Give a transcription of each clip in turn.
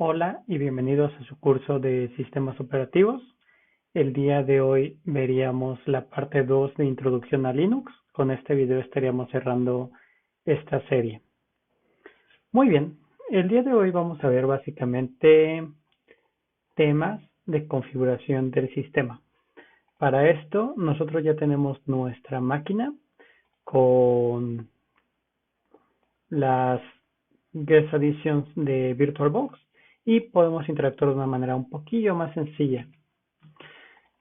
Hola y bienvenidos a su curso de sistemas operativos. El día de hoy veríamos la parte 2 de introducción a Linux. Con este video estaríamos cerrando esta serie. Muy bien, el día de hoy vamos a ver básicamente temas de configuración del sistema. Para esto nosotros ya tenemos nuestra máquina con las Guest Additions de VirtualBox y podemos interactuar de una manera un poquillo más sencilla.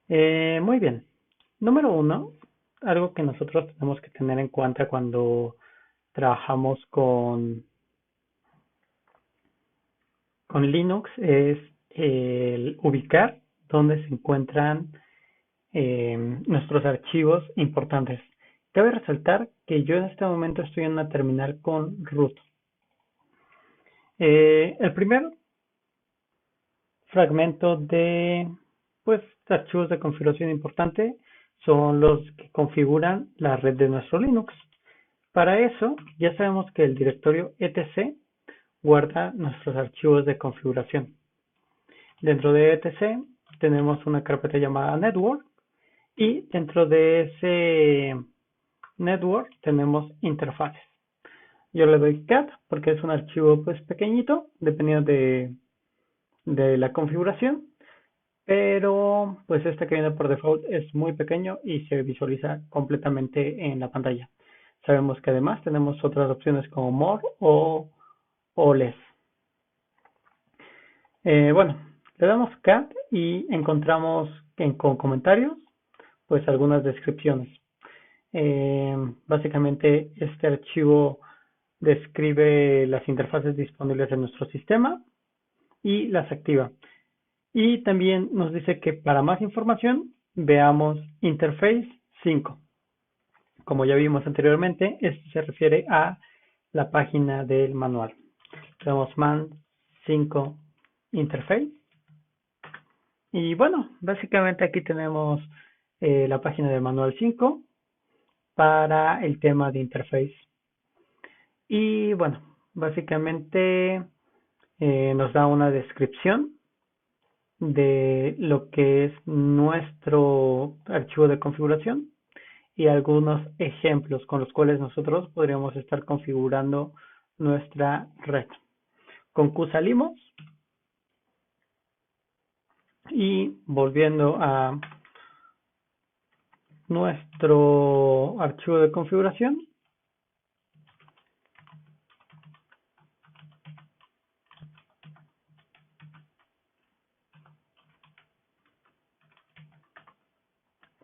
Muy bien. Número uno, algo que nosotros tenemos que tener en cuenta cuando trabajamos con Linux es el ubicar dónde se encuentran nuestros archivos importantes. Cabe resaltar que yo en este momento estoy en una terminal con root. El primer fragmento de archivos de configuración importante son los que configuran la red de nuestro Linux. Para eso, ya sabemos que el directorio etc guarda nuestros archivos de configuración. Dentro de etc tenemos una carpeta llamada network y dentro de ese network tenemos interfaces. Yo le doy cat porque es un archivo pequeñito, dependiendo de la configuración, pero este que viene por default es muy pequeño y se visualiza completamente en la pantalla. Sabemos que además tenemos otras opciones como more o less. Le damos cat y encontramos con comentarios algunas descripciones. Básicamente este archivo describe las interfaces disponibles en nuestro sistema y las activa. Y también nos dice que para más información veamos Interface 5. Como ya vimos anteriormente, esto se refiere a la página del manual. Tenemos man 5 Interface. Y básicamente aquí tenemos la página del manual 5 para el tema de Interface. Y básicamente nos da una descripción de lo que es nuestro archivo de configuración y algunos ejemplos con los cuales nosotros podríamos estar configurando nuestra red. Con Q salimos y volviendo a nuestro archivo de configuración,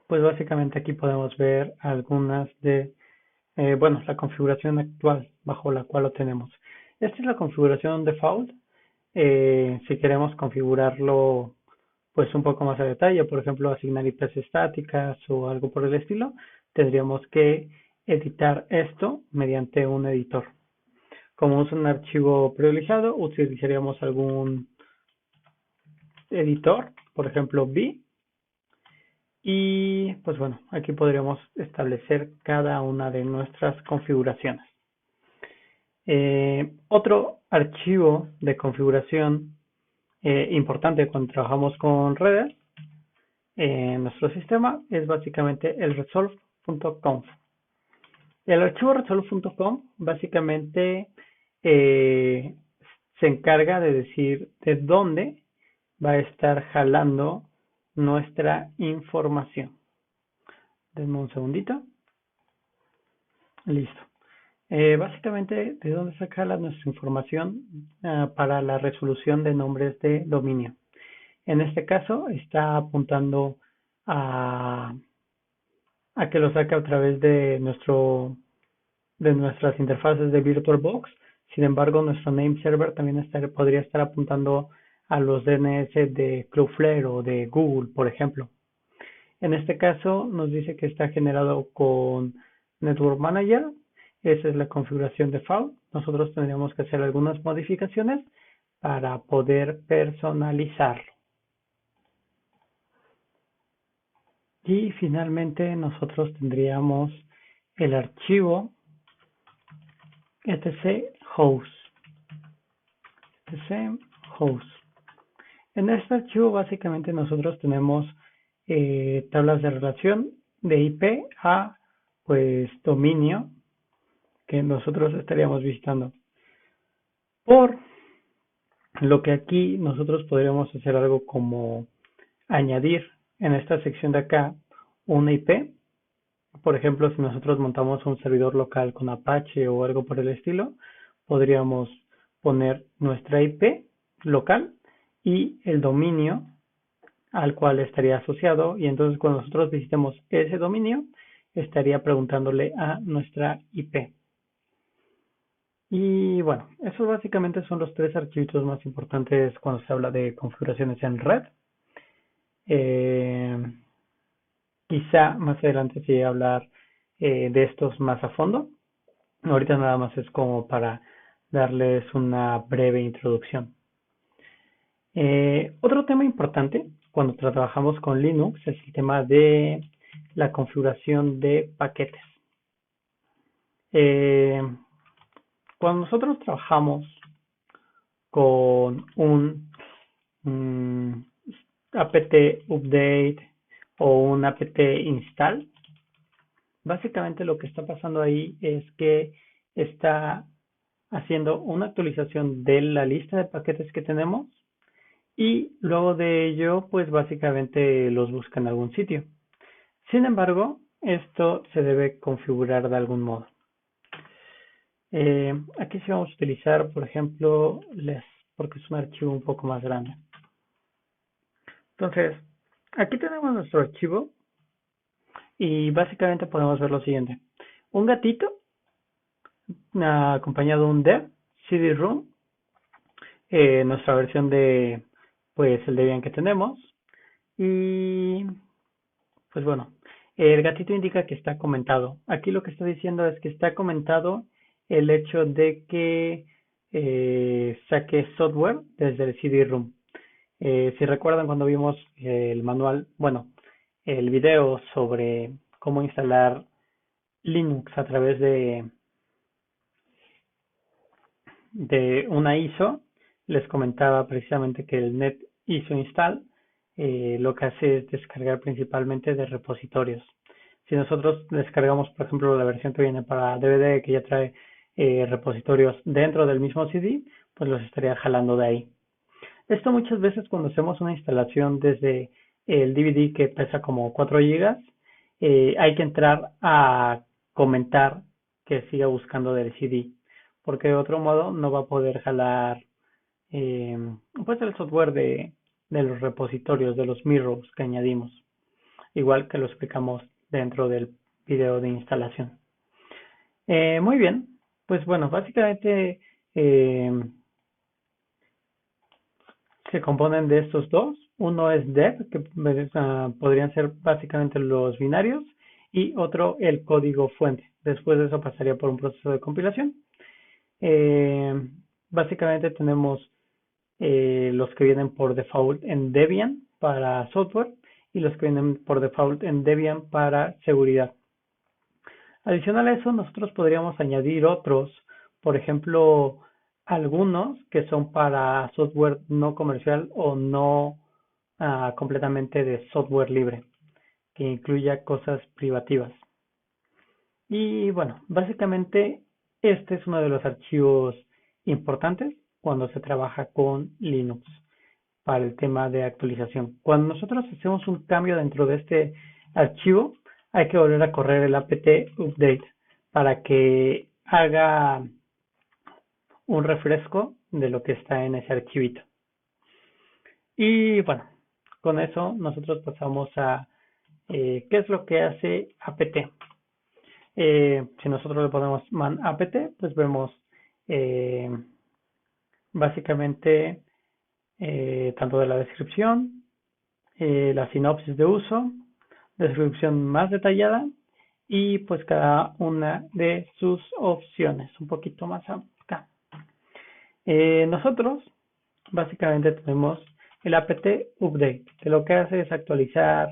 básicamente aquí podemos ver algunas de la configuración actual bajo la cual lo tenemos. Esta es la configuración default. Si queremos configurarlo un poco más a detalle, por ejemplo, asignar IPs estáticas o algo por el estilo, tendríamos que editar esto mediante un editor. Como es un archivo privilegiado, utilizaríamos algún editor, por ejemplo, V, y aquí podríamos establecer cada una de nuestras configuraciones. Otro archivo de configuración importante cuando trabajamos con redes en nuestro sistema es básicamente el resolve.conf. El archivo resolve.conf básicamente se encarga de decir de dónde va a estar jalando nuestra información. Denme un segundito. Listo. Básicamente, ¿de dónde se jala nuestra información para la resolución de nombres de dominio? En este caso, está apuntando a que lo saque a través de nuestras interfaces de VirtualBox. Sin embargo, nuestro name server también podría estar apuntando a los DNS de Cloudflare o de Google, por ejemplo. En este caso, nos dice que está generado con Network Manager. Esa es la configuración default. Nosotros tendríamos que hacer algunas modificaciones para poder personalizarlo. Y finalmente nosotros tendríamos el archivo etc host. etc host. En este archivo básicamente nosotros tenemos tablas de relación de IP a pues dominio que nosotros estaríamos visitando. Por lo que aquí nosotros podríamos hacer algo como añadir en esta sección de acá una IP. Por ejemplo, si nosotros montamos un servidor local con Apache o algo por el estilo, podríamos poner nuestra IP local y el dominio al cual estaría asociado, y entonces cuando nosotros visitemos ese dominio estaría preguntándole a nuestra IP. Y bueno, esos básicamente son los tres archivos más importantes cuando se habla de configuraciones en red. Quizá más adelante se llegue a hablar de estos más a fondo. Ahorita nada más es como para darles una breve introducción. Otro tema importante cuando trabajamos con Linux es el tema de la configuración de paquetes. Cuando nosotros trabajamos con un apt update o un apt install, básicamente lo que está pasando ahí es que está haciendo una actualización de la lista de paquetes que tenemos y luego de ello pues básicamente los busca en algún sitio. Sin embargo, esto se debe configurar de algún modo. Aquí sí vamos a utilizar, por ejemplo, less, porque es un archivo un poco más grande. Entonces, aquí tenemos nuestro archivo y básicamente podemos ver lo siguiente. Un gatito acompañado de un dev, cd-room, nuestra versión de pues el Debian que tenemos, y pues bueno, el gatito indica que está comentado. Aquí lo que está diciendo es que está comentado el hecho de que saque software desde el cd-room. Si recuerdan cuando vimos el manual, bueno, el video sobre cómo instalar Linux a través de una ISO, les comentaba precisamente que el net ISO install lo que hace es descargar principalmente de repositorios. Si nosotros descargamos, por ejemplo, la versión que viene para DVD, que ya trae repositorios dentro del mismo CD, pues los estaría jalando de ahí. Esto muchas veces cuando hacemos una instalación desde el DVD que pesa como 4 GB, hay que entrar a comentar que siga buscando del CD, porque de otro modo no va a poder jalar pues el software de los repositorios, de los mirrors que añadimos, igual que lo explicamos dentro del video de instalación. Muy bien, pues bueno, básicamente se componen de estos dos. Uno es dev, que podrían ser básicamente los binarios, y otro el código fuente. Después de eso pasaría por un proceso de compilación. Básicamente tenemos los que vienen por default en Debian para software y los que vienen por default en Debian para seguridad. Adicional a eso, nosotros podríamos añadir otros, por ejemplo, algunos que son para software no comercial o no completamente de software libre, que incluya cosas privativas. Y bueno, básicamente este es uno de los archivos importantes cuando se trabaja con Linux para el tema de actualización. Cuando nosotros hacemos un cambio dentro de este archivo, hay que volver a correr el apt update para que haga un refresco de lo que está en ese archivito. Y bueno, con eso nosotros pasamos a qué es lo que hace apt. Si nosotros le ponemos man apt, pues vemos básicamente tanto de la descripción, la sinopsis de uso, descripción más detallada y pues cada una de sus opciones, un poquito más acá. Nosotros básicamente tenemos el apt update, que lo que hace es actualizar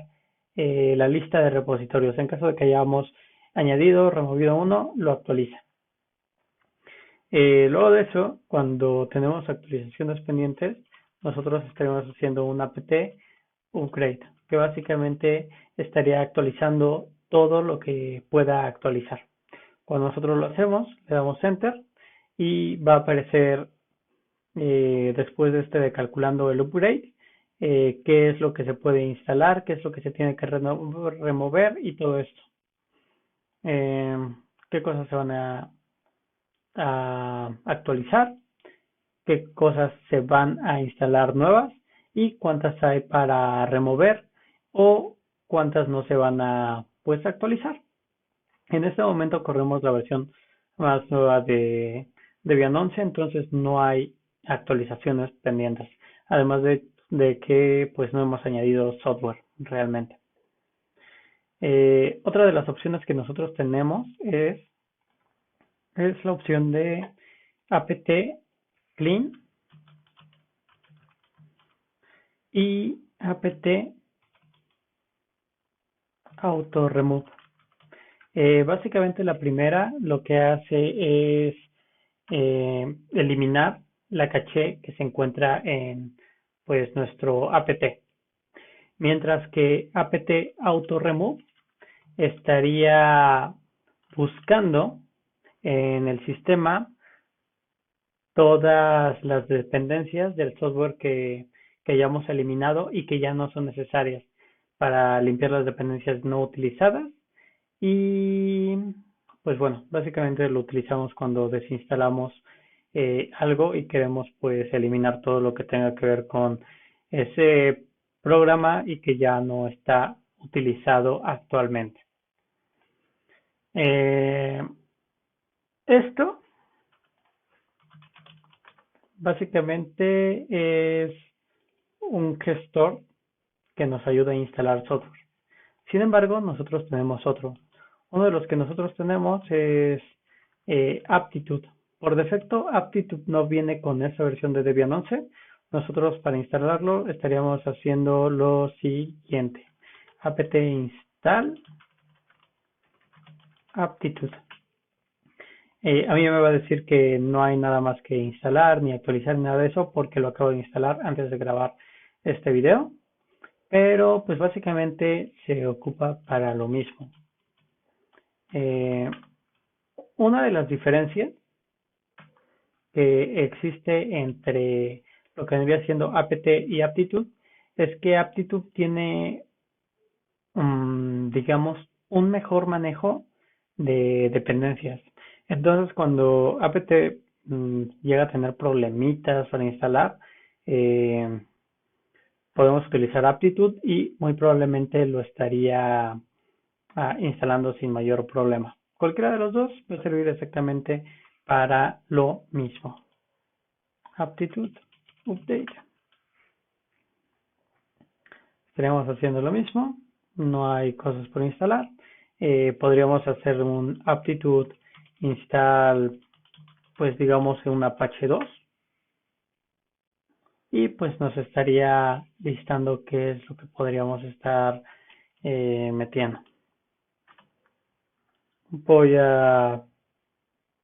la lista de repositorios. En caso de que hayamos añadido, removido uno, lo actualiza. Luego de eso, cuando tenemos actualizaciones pendientes, nosotros estaremos haciendo un apt upgrade, que básicamente estaría actualizando todo lo que pueda actualizar. Cuando nosotros lo hacemos, le damos enter y va a aparecer después de de calculando el upgrade, qué es lo que se puede instalar, qué es lo que se tiene que remover y todo esto. Qué cosas se van a actualizar, qué cosas se van a instalar nuevas y cuántas hay para remover o cuántas no se van a pues actualizar. En este momento corremos la versión más nueva de Debian 11, entonces no hay actualizaciones pendientes. Además de que pues no hemos añadido software realmente. Otra de las opciones que nosotros tenemos es la opción de apt clean y apt auto remove. Básicamente la primera lo que hace es eliminar la caché que se encuentra en pues nuestro apt, mientras que apt auto remove estaría buscando en el sistema todas las dependencias del software que hayamos eliminado y que ya no son necesarias para limpiar las dependencias no utilizadas. Y pues bueno, básicamente lo utilizamos cuando desinstalamos algo y queremos pues eliminar todo lo que tenga que ver con ese programa y que ya no está utilizado actualmente. Esto básicamente es un gestor que nos ayuda a instalar software. Sin embargo, nosotros tenemos otro. Uno de los que nosotros tenemos es Aptitude. Por defecto, Aptitude no viene con esa versión de Debian 11. Nosotros para instalarlo estaríamos haciendo lo siguiente. apt install Aptitude. A mí me va a decir que no hay nada más que instalar ni actualizar ni nada de eso porque lo acabo de instalar antes de grabar este video. Pero pues básicamente se ocupa para lo mismo. Una de las diferencias que existe entre lo que vendría siendo apt y aptitude es que aptitude tiene, digamos, un mejor manejo de dependencias. Entonces, cuando apt llega a tener problemitas para instalar, podemos utilizar aptitude y muy probablemente lo estaría instalando sin mayor problema. Cualquiera de los dos va a servir exactamente para lo mismo. Aptitude Update. Estaremos haciendo lo mismo. No hay cosas por instalar. Podríamos hacer un Aptitude install, pues digamos en un Apache 2. Y pues nos estaría listando qué es lo que podríamos estar metiendo. Voy a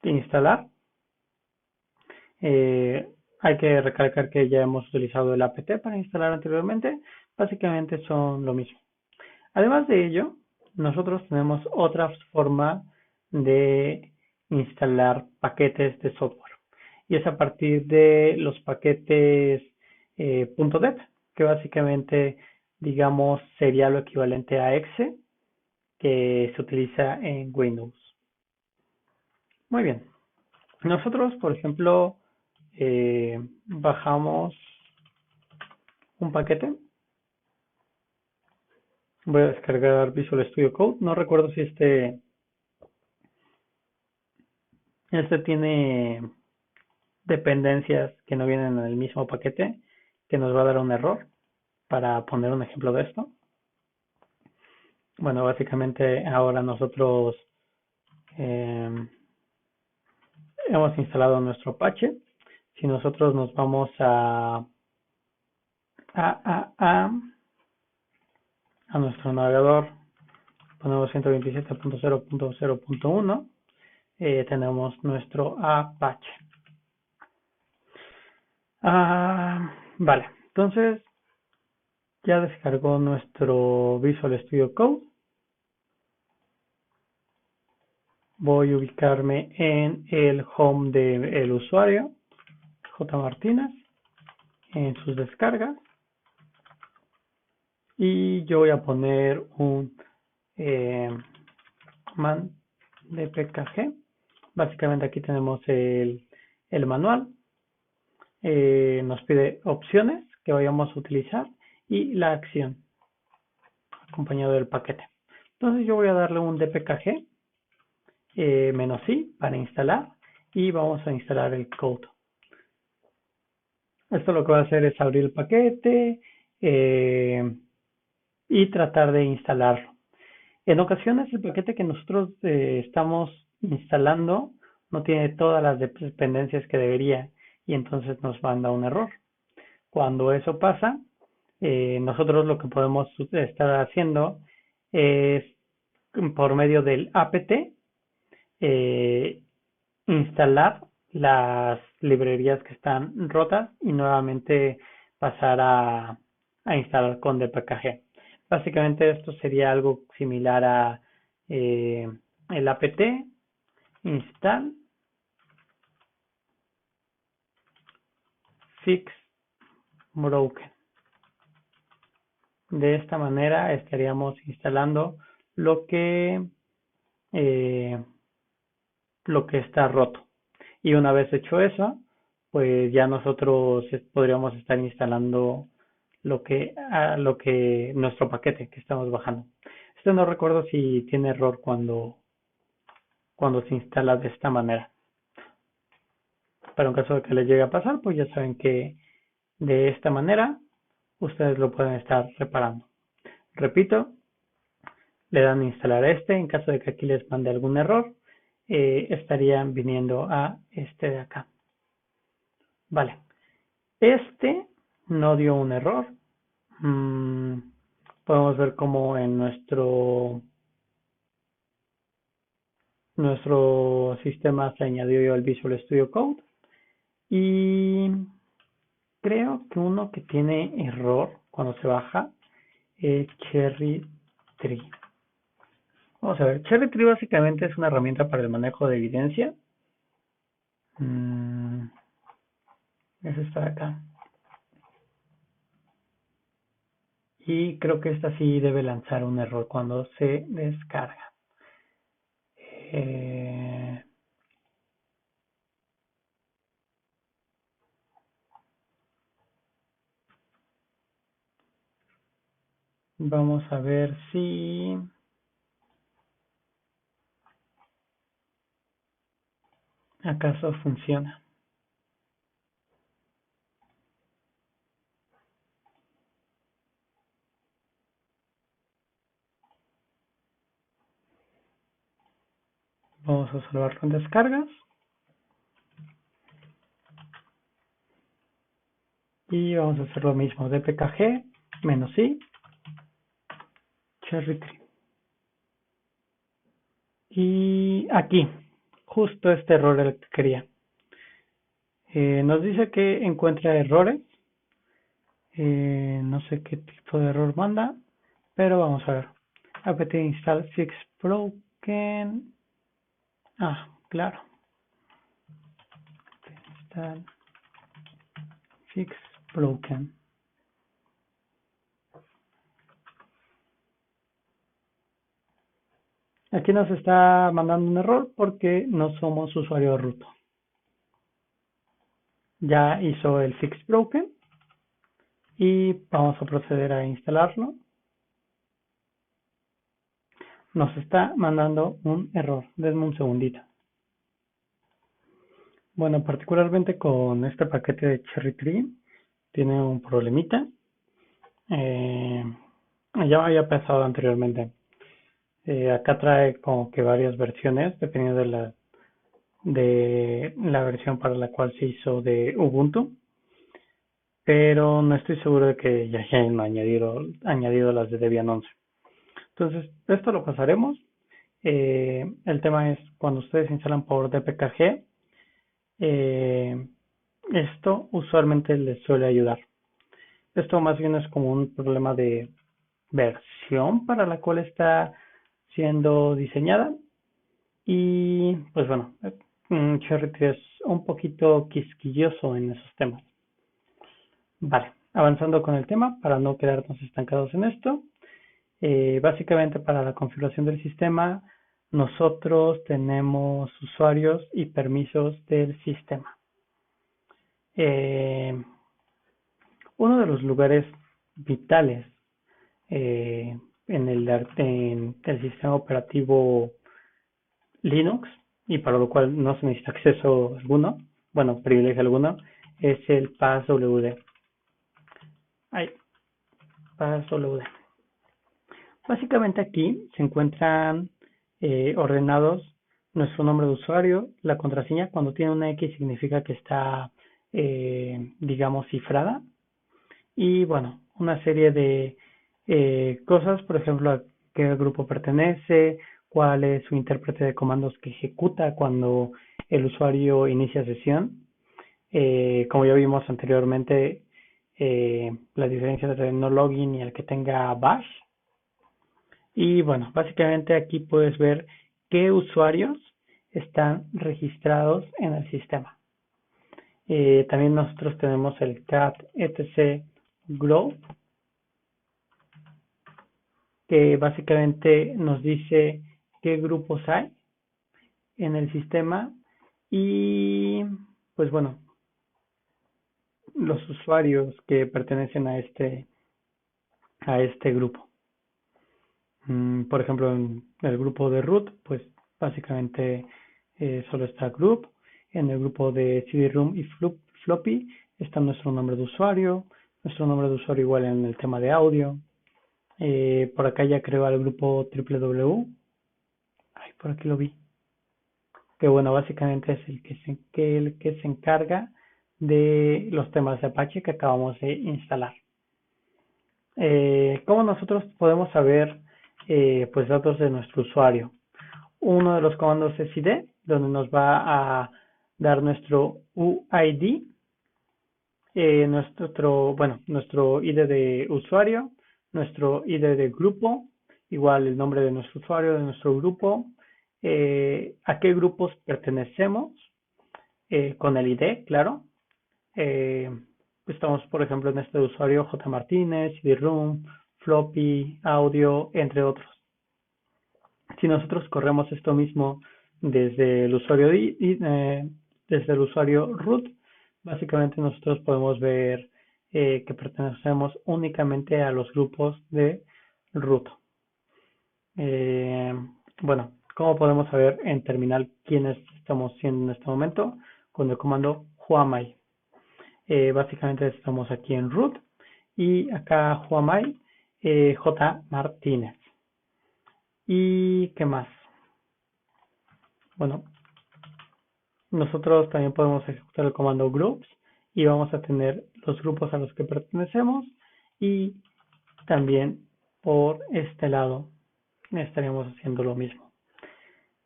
instalar. Hay que recalcar que ya hemos utilizado el apt para instalar anteriormente. Básicamente son lo mismo. Además de ello, nosotros tenemos otra forma de instalar paquetes de software. Y es a partir de los paquetes .deb, que básicamente, digamos, sería lo equivalente a exe que se utiliza en Windows. Muy bien. Nosotros, por ejemplo, bajamos un paquete. Voy a descargar Visual Studio Code. No recuerdo si este tiene dependencias que no vienen en el mismo paquete, que nos va a dar un error. Para poner un ejemplo de esto. Bueno, básicamente ahora nosotros hemos instalado nuestro Apache. Si nosotros nos vamos a nuestro navegador, ponemos 127.0.0.1, tenemos nuestro Apache. Vale, entonces ya descargó nuestro Visual Studio Code. Voy a ubicarme en el home del usuario, J. Martínez, en sus descargas. Y yo voy a poner un man de PKG. Básicamente aquí tenemos el manual. Nos pide opciones que vayamos a utilizar y la acción acompañado del paquete. Entonces yo voy a darle un dpkg -i para instalar y vamos a instalar el code. Esto lo que va a hacer es abrir el paquete y tratar de instalarlo. En ocasiones el paquete que nosotros estamos instalando no tiene todas las dependencias que debería y entonces nos manda un error. Cuando eso pasa, nosotros lo que podemos estar haciendo es por medio del apt instalar las librerías que están rotas y nuevamente pasar a instalar con dpkg. Básicamente esto sería algo similar a el apt install fix broken. De esta manera estaríamos instalando lo que está roto. Y una vez hecho eso, pues ya nosotros podríamos estar instalando lo que nuestro paquete que estamos bajando. Esto no recuerdo si tiene error cuando se instala de esta manera. Pero en caso de que les llegue a pasar, pues ya saben que de esta manera ustedes lo pueden estar reparando. Repito, le dan a instalar en caso de que aquí les mande algún error, estarían viniendo a este de acá. Vale, no dio un error. Podemos ver cómo en nuestro sistema se añadió el Visual Studio Code. Y creo que uno que tiene error cuando se baja es Cherry Tree. Vamos a ver, Cherry Tree básicamente es una herramienta para el manejo de evidencia. Es esta de acá. Y creo que esta sí debe lanzar un error cuando se descarga. Vamos a ver si acaso funciona. Vamos a salvarlo en descargas. Y vamos a hacer lo mismo, dpkg -i Cherry Tree. Y aquí, justo este error el que quería. Nos dice que encuentra errores. No sé qué tipo de error manda, pero vamos a ver. apt install fix broken. Claro. Install fix broken. Aquí nos está mandando un error porque no somos usuario root. Ya hizo el fix broken y vamos a proceder a instalarlo. Nos está mandando un error. Denme un segundito. Bueno, particularmente con este paquete de Cherry Tree tiene un problemita. Ya había pasado anteriormente. Acá trae como que varias versiones dependiendo de la versión para la cual se hizo de Ubuntu, pero no estoy seguro de que ya hayan añadido las de Debian 11. Entonces, esto lo pasaremos. El tema es cuando ustedes instalan por DPKG, esto usualmente les suele ayudar. Esto más bien es como un problema de versión para la cual está siendo diseñada. Y pues bueno, Cherry es un poquito quisquilloso en esos temas. Vale, avanzando con el tema para no quedarnos estancados en esto. Básicamente para la configuración del sistema, nosotros tenemos usuarios y permisos del sistema. Uno de los lugares vitales en el sistema operativo Linux, y para lo cual no se necesita acceso alguno, bueno, privilegio alguno, es el passwd. Passwd. Básicamente aquí se encuentran ordenados nuestro nombre de usuario, la contraseña. Cuando tiene una X significa que está, digamos, cifrada. Y bueno, una serie de cosas, por ejemplo, a qué grupo pertenece, cuál es su intérprete de comandos que ejecuta cuando el usuario inicia sesión. Como ya vimos anteriormente, la diferencia entre el no login y el que tenga bash. Y bueno, básicamente aquí puedes ver qué usuarios están registrados en el sistema. También nosotros tenemos el cat etc group, que básicamente nos dice qué grupos hay en el sistema y pues bueno, los usuarios que pertenecen a este grupo. Por ejemplo, en el grupo de root, pues básicamente solo está group. En el grupo de CD-ROM y floppy está nuestro nombre de usuario igual en el tema de audio. Por acá ya creo al grupo www. Ay, por aquí lo vi. Que bueno, básicamente es el que se encarga de los temas de Apache que acabamos de instalar. ¿Cómo nosotros podemos saber pues datos de nuestro usuario? Uno de los comandos es id, donde nos va a dar nuestro UID, nuestro ID de usuario, nuestro ID de grupo, igual el nombre de nuestro usuario, de nuestro grupo, a qué grupos pertenecemos, con el ID, claro. Estamos, por ejemplo, en este usuario J. Martínez, CD-ROM, floppy, audio, entre otros. Si nosotros corremos esto mismo desde el usuario root, básicamente nosotros podemos ver que pertenecemos únicamente a los grupos de root. Bueno, ¿cómo podemos saber en terminal quiénes estamos siendo en este momento? Con el comando whoamI. Básicamente estamos aquí en root y acá whoamI, J. Martínez. ¿Y qué más? Bueno, nosotros también podemos ejecutar el comando groups y vamos a tener los grupos a los que pertenecemos, y también por este lado estaríamos haciendo lo mismo.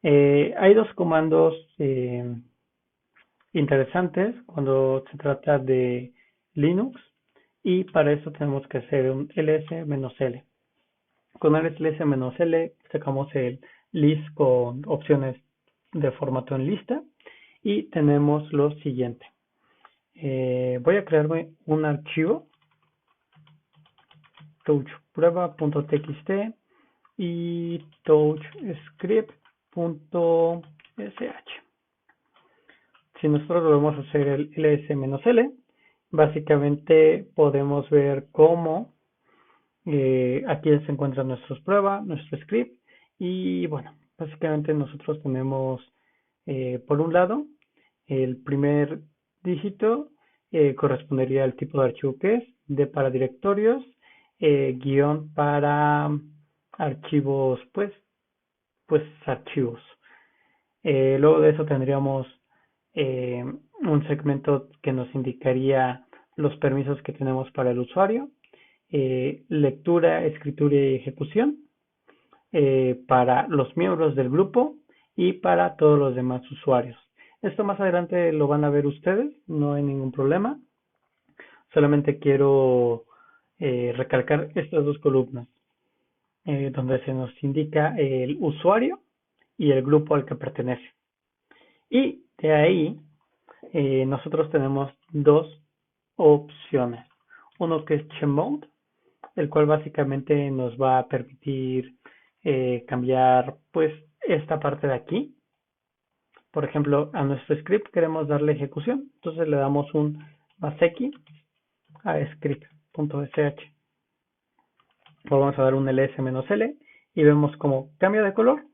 Hay dos comandos interesantes cuando se trata de Linux, y para eso tenemos que hacer un ls-l. Con el ls-l sacamos el list con opciones de formato en lista y tenemos lo siguiente. Voy a crearme un archivo touchprueba.txt y touchscript.sh. Si nosotros volvemos a hacer el ls-l, básicamente podemos ver cómo aquí se encuentran nuestras pruebas, nuestro script, y bueno, básicamente nosotros tenemos por un lado el primer dígito correspondería al tipo de archivo que es, D para directorios, guión para archivos, pues archivos. Luego de eso tendríamos un segmento que nos indicaría los permisos que tenemos para el usuario, lectura, escritura y ejecución. para los miembros del grupo y para todos los demás usuarios. Esto más adelante lo van a ver ustedes, no hay ningún problema. Solamente quiero recalcar estas dos columnas, donde se nos indica el usuario y el grupo al que pertenece. Y de ahí nosotros tenemos dos opciones. Uno que es Chmod, el cual básicamente nos va a permitir cambiar pues esta parte de aquí. Por ejemplo, a nuestro script queremos darle ejecución, entonces le damos un +X a script.sh. Vamos a dar un ls-l y vemos cómo cambia de color,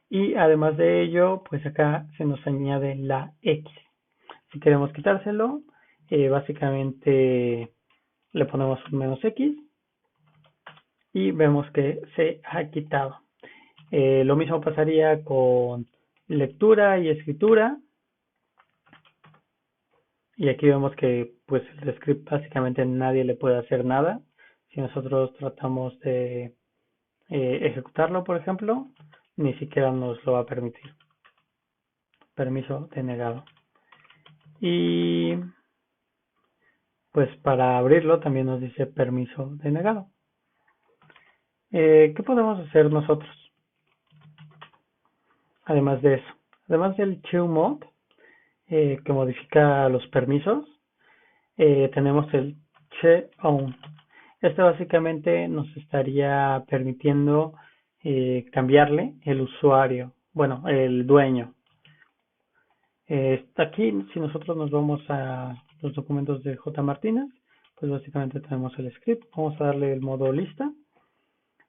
y además de ello pues acá se nos añade la X. Si queremos quitárselo, básicamente le ponemos un -X y vemos que se ha quitado. Lo mismo pasaría con lectura y escritura, y aquí vemos que pues el script básicamente nadie le puede hacer nada. Si nosotros tratamos de ejecutarlo, por ejemplo, ni siquiera nos lo va a permitir. Permiso denegado. Y pues para abrirlo también nos dice permiso denegado. ¿Qué podemos hacer nosotros? Además de eso, además del chmod, que modifica los permisos, tenemos el chown. Este básicamente nos estaría permitiendo cambiarle el usuario, bueno, el dueño. Aquí, si nosotros nos vamos a los documentos de J. Martínez, pues básicamente tenemos el script. Vamos a darle el modo lista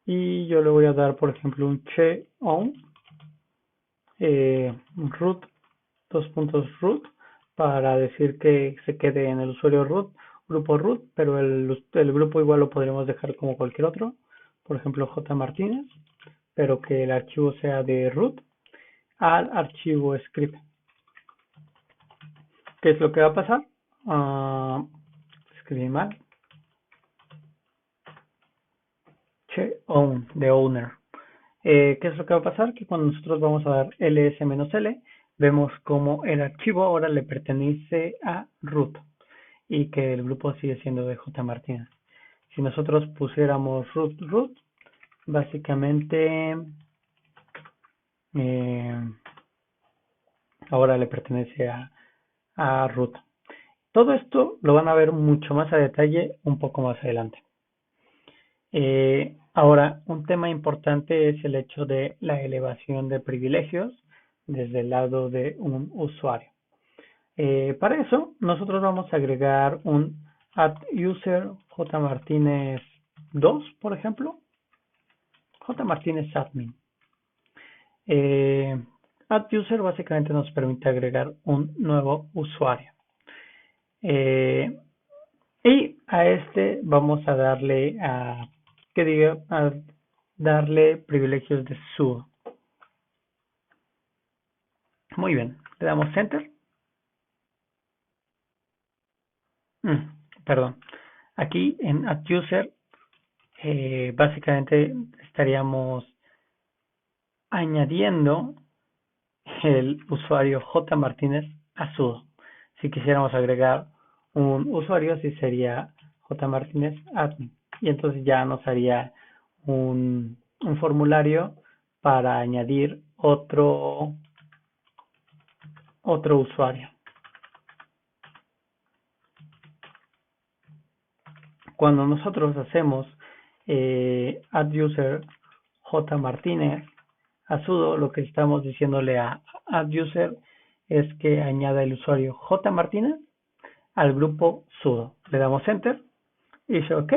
y yo le voy a dar, por ejemplo, un chown root, root, para decir que se quede en el usuario root, grupo root, pero el grupo igual lo podríamos dejar como cualquier otro, por ejemplo J. Martínez, pero que el archivo sea de root al archivo script. ¿Qué es lo que va a pasar? Escribí mal. Chown, de owner. ¿Qué es lo que va a pasar? Que cuando nosotros vamos a dar ls-l, vemos como el archivo ahora le pertenece a root y que el grupo sigue siendo de J. Martínez. Si nosotros pusiéramos root, básicamente ahora le pertenece a root. Todo esto lo van a ver mucho más a detalle un poco más adelante. Ahora, un tema importante es el hecho de la elevación de privilegios desde el lado de un usuario. Para eso, nosotros vamos a agregar un @user jmartinez 2, por ejemplo, jmartinez admin. @user básicamente nos permite agregar un nuevo usuario. Y a este vamos a darle a darle privilegios de sudo. Muy bien, le damos enter. Perdón. Aquí en @user básicamente estaríamos añadiendo el usuario J. Martínez a sudo. Si quisiéramos agregar un usuario, sí sería J. Martínez admin. Y entonces ya nos haría un formulario para añadir otro usuario. Cuando nosotros hacemos @user J. Martínez a sudo, lo que estamos diciéndole a @user es que añada el usuario J. Martínez al grupo sudo. Le damos enter y dice ok,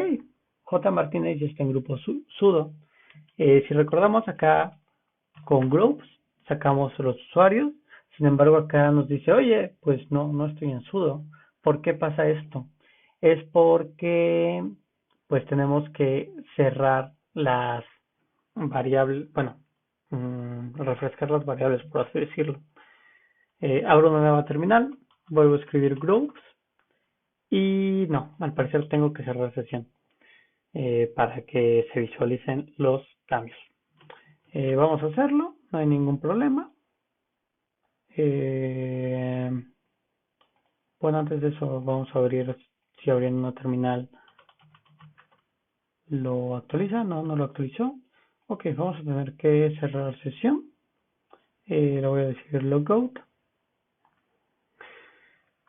J. Martínez ya está en grupo sudo. Si recordamos acá con groups sacamos los usuarios, sin embargo acá nos dice oye, pues no estoy en sudo. ¿Por qué pasa esto? Es porque pues tenemos que cerrar las variables, bueno, refrescar las variables, por así decirlo. Abro una nueva terminal, vuelvo a escribir groups y no, al parecer tengo que cerrar sesión para que se visualicen los cambios. Vamos a hacerlo, no hay ningún problema. Bueno, antes de eso vamos a abrir, si abriendo una terminal lo actualiza, no lo actualizó. Ok, vamos a tener que cerrar sesión. Le voy a decir logout.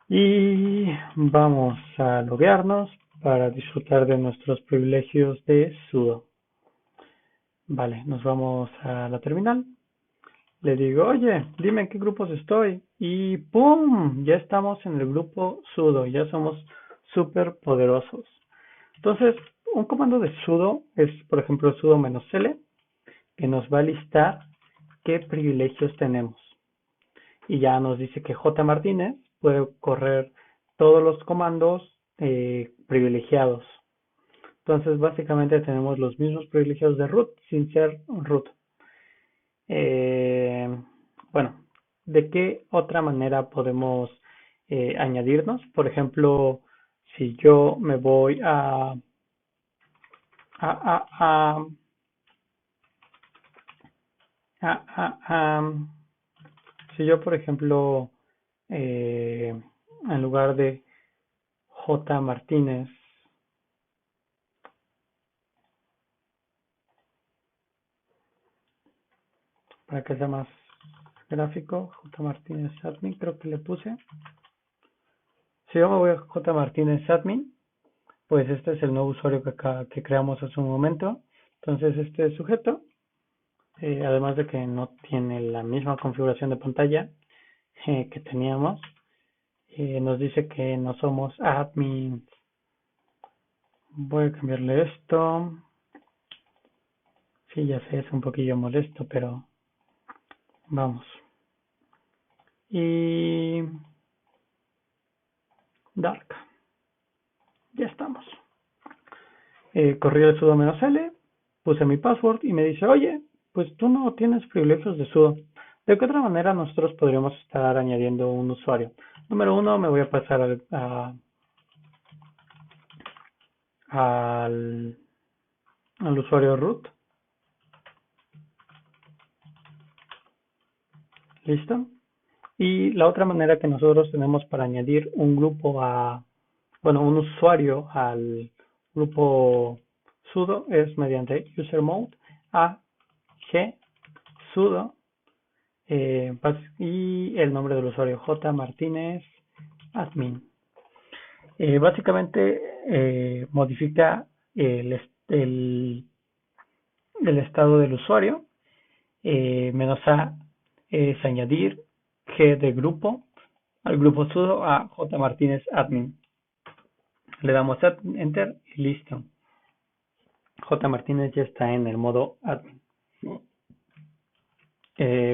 Y vamos a loguearnos para disfrutar de nuestros privilegios de sudo. Vale, nos vamos a la terminal. Le digo, oye, dime en qué grupos estoy. Y ¡pum! Ya estamos en el grupo sudo. Ya somos súper poderosos. Entonces, un comando de sudo es, por ejemplo, sudo -l, que nos va a listar qué privilegios tenemos. Y ya nos dice que J. Martínez puede correr todos los comandos privilegiados. Entonces, básicamente tenemos los mismos privilegios de root sin ser root. Bueno, ¿de qué otra manera podemos añadirnos? Por ejemplo, si yo me voy a, si yo, por ejemplo, en lugar de J. Martínez, para que sea más gráfico, J. Martínez Admin, creo que le puse. Si yo me voy a J. Martínez Admin, pues este es el nuevo usuario que creamos hace un momento. Entonces este sujeto, además de que no tiene la misma configuración de pantalla que teníamos, nos dice que no somos admins. Voy a cambiarle esto. Sí, ya sé, es un poquillo molesto, pero vamos. Y dark. Ya estamos. Corrí el sudo -l, puse mi password y me dice, oye, pues tú no tienes privilegios de sudo. ¿De qué otra manera nosotros podríamos estar añadiendo un usuario? Número uno, me voy a pasar al usuario root. ¿Listo? Y la otra manera que nosotros tenemos para añadir un grupo un usuario al grupo sudo es mediante usermod a g sudo y el nombre del usuario J. Martínez admin. Básicamente modifica el estado del usuario. -a es añadir G de grupo al grupo sudo a J. Martínez admin. Le damos enter y listo. J. Martínez ya está en el modo admin.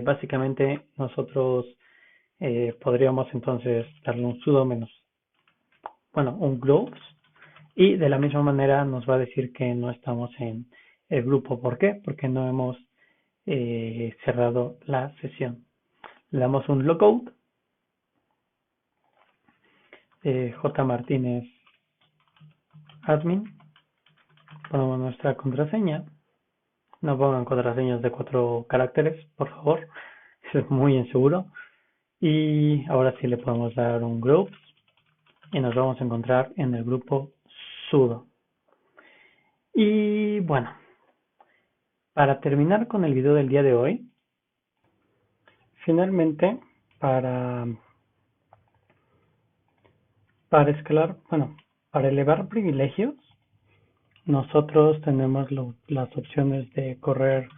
Básicamente nosotros podríamos entonces darle un sudo un globes, y de la misma manera nos va a decir que no estamos en el grupo. ¿Por qué? Porque no hemos cerrado la sesión. Le damos un logout, J. Martínez admin, ponemos nuestra contraseña. No pongan contraseñas de 4 caracteres, por favor, es muy inseguro. Y ahora sí le podemos dar un groups y nos vamos a encontrar en el grupo sudo. Y bueno, para terminar con el video del día de hoy, finalmente para escalar, para elevar privilegios, nosotros tenemos las opciones de correr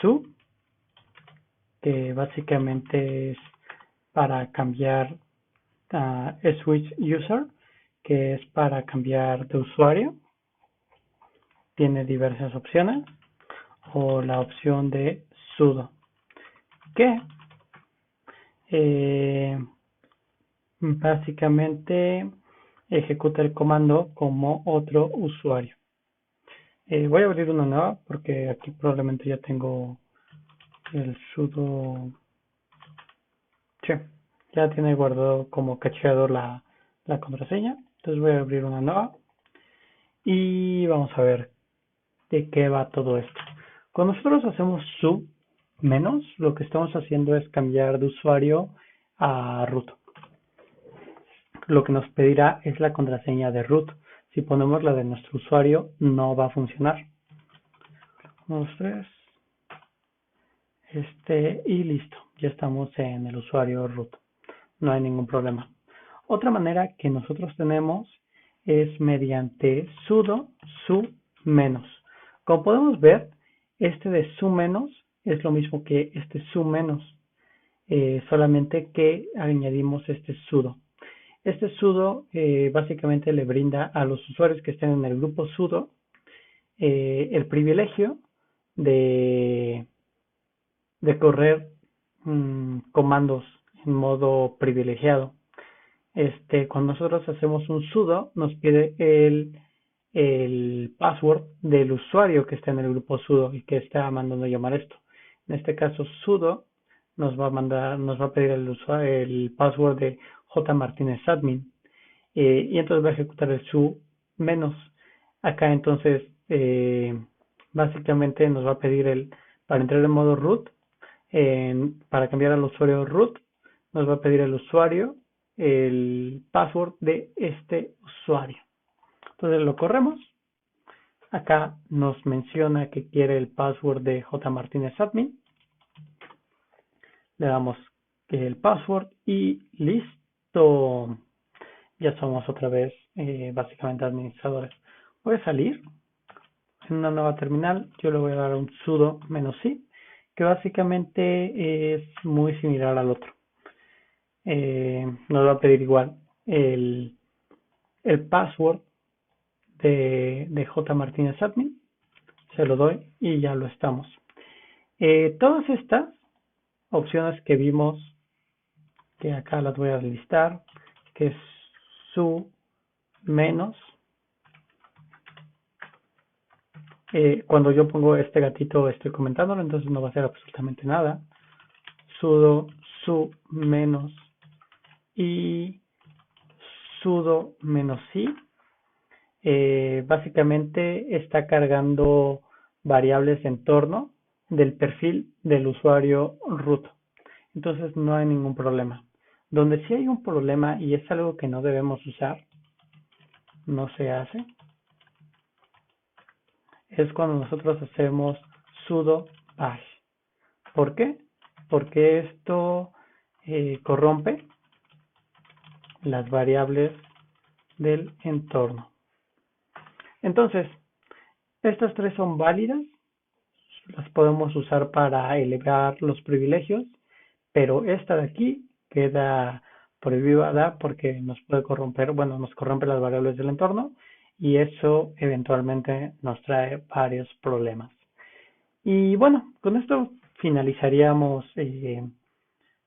su, que básicamente es para cambiar switch user, que es para cambiar de usuario. Tiene diversas opciones, o la opción de sudo, que básicamente ejecuta el comando como otro usuario. Voy a abrir una nueva porque aquí probablemente ya tengo el sudo. Sí, ya tiene guardado como cacheado la contraseña. Entonces voy a abrir una nueva y vamos a ver de qué va todo esto. Cuando nosotros hacemos su menos, lo que estamos haciendo es cambiar de usuario a root. Lo que nos pedirá es la contraseña de root. Si ponemos la de nuestro usuario, no va a funcionar. 1, 2, 3. Y listo. Ya estamos en el usuario root. No hay ningún problema. Otra manera que nosotros tenemos es mediante sudo su menos. Como podemos ver, este de su menos es lo mismo que este su menos, solamente que añadimos este sudo. Este sudo básicamente le brinda a los usuarios que estén en el grupo sudo el privilegio de, de correr comandos en modo privilegiado. Cuando nosotros hacemos un sudo, nos pide el password del usuario que está en el grupo sudo y que está mandando llamar esto. En este caso, sudo nos va a pedir el password de jmartinezadmin, y entonces va a ejecutar el su menos. Acá entonces básicamente nos va a pedir para entrar en modo root, para cambiar al usuario root, nos va a pedir el usuario el password de este usuario. Entonces lo corremos. Acá nos menciona que quiere el password de jmartinezadmin. Le damos el password y listo. Ya somos otra vez básicamente administradores. Voy a salir en una nueva terminal. Yo le voy a dar un sudo -i, que básicamente es muy similar al otro. Nos va a pedir igual el password de jmartinezadmin. Se lo doy y ya lo estamos. Todas estas opciones que vimos, que acá las voy a listar, que es su menos. Cuando yo pongo este gatito estoy comentándolo, entonces no va a hacer absolutamente nada. Sudo su menos y sudo -i. Básicamente está cargando variables en torno del perfil del usuario root. Entonces no hay ningún problema. Donde sí hay un problema, y es algo que no debemos usar, no se hace, es cuando nosotros hacemos sudo bash. ¿Por qué? Porque esto corrompe las variables del entorno. Entonces, estas tres son válidas, las podemos usar para elevar los privilegios, pero esta de aquí queda prohibida porque nos puede corromper, nos corrompe las variables del entorno y eso eventualmente nos trae varios problemas. Y bueno, con esto finalizaríamos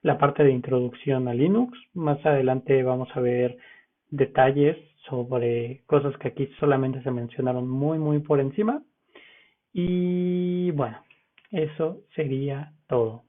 la parte de introducción a Linux. Más adelante vamos a ver detalles sobre cosas que aquí solamente se mencionaron muy por encima. Y bueno, eso sería todo.